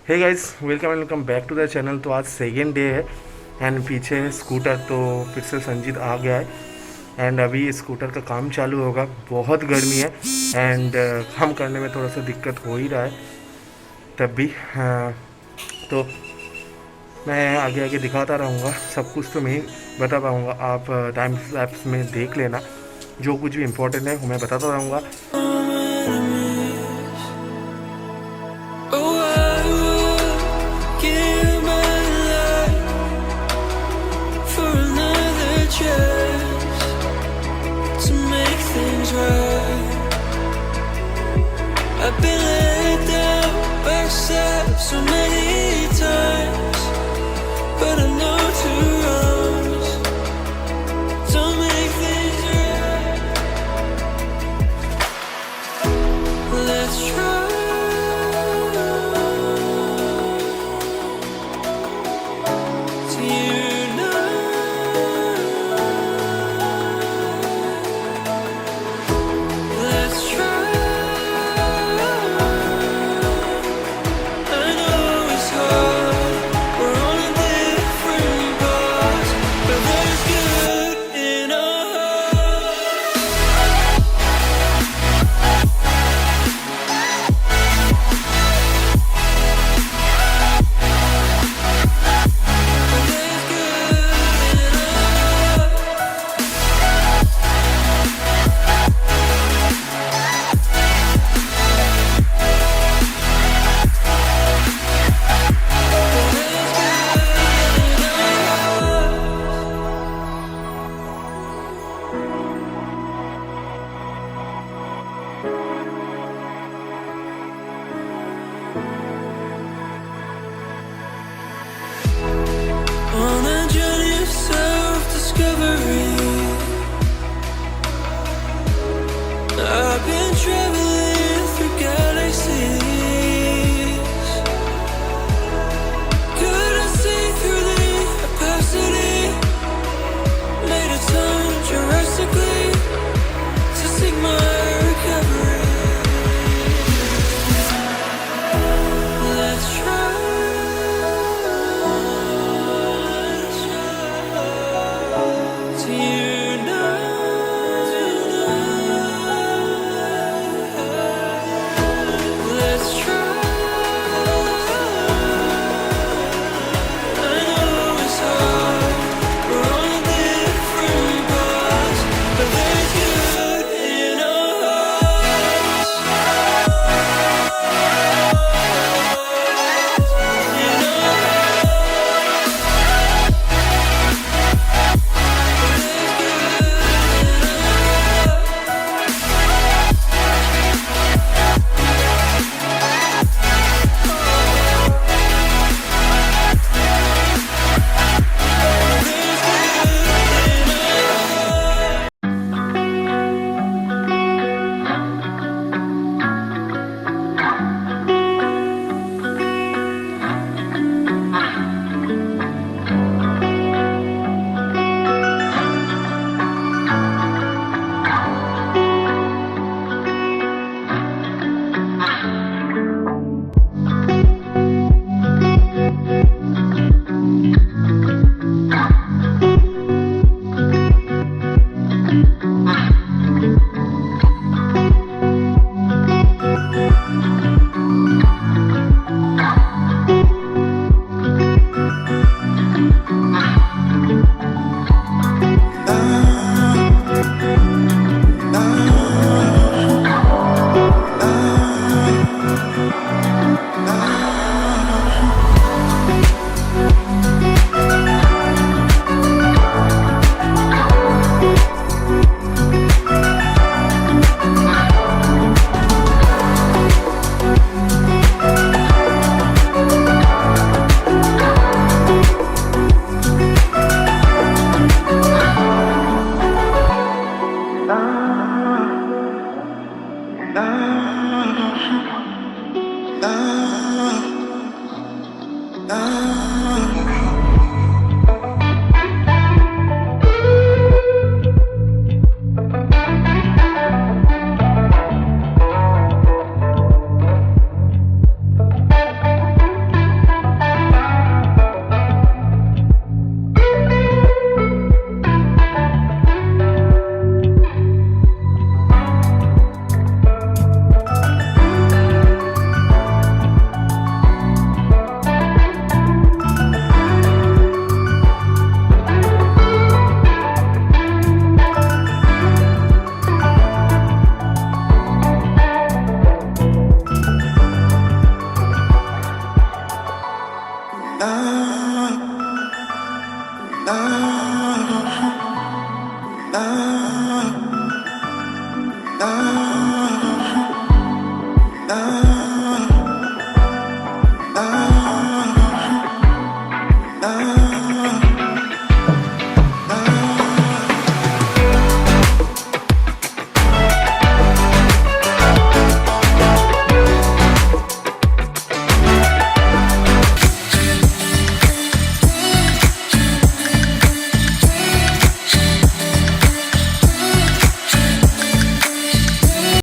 Hey guys, welcome back to the channel. तो आज second day है एंड पीछे है स्कूटर। तो फिर से संजीत आ गया है एंड अभी स्कूटर का काम चालू होगा। बहुत गर्मी है एंड काम करने में थोड़ा सा दिक्कत हो ही रहा है तब भी। तो मैं आगे आगे दिखाता रहूँगा, सब कुछ तो मैं ही बता पाऊँगा। आप टाइम लैप्स में देख लेना, जो कुछ भी इम्पोर्टेंट है वो मैं बताता रहूँगा। I've been let down by yourself so many times, but I know to runs don't make things right. Let's try to unite. Let's try. On a journey of self-discovery, I've been traveling through galaxies. Could I see through the opacity? Made a turn drastically to seek my recovery. Let's try. To unite. now.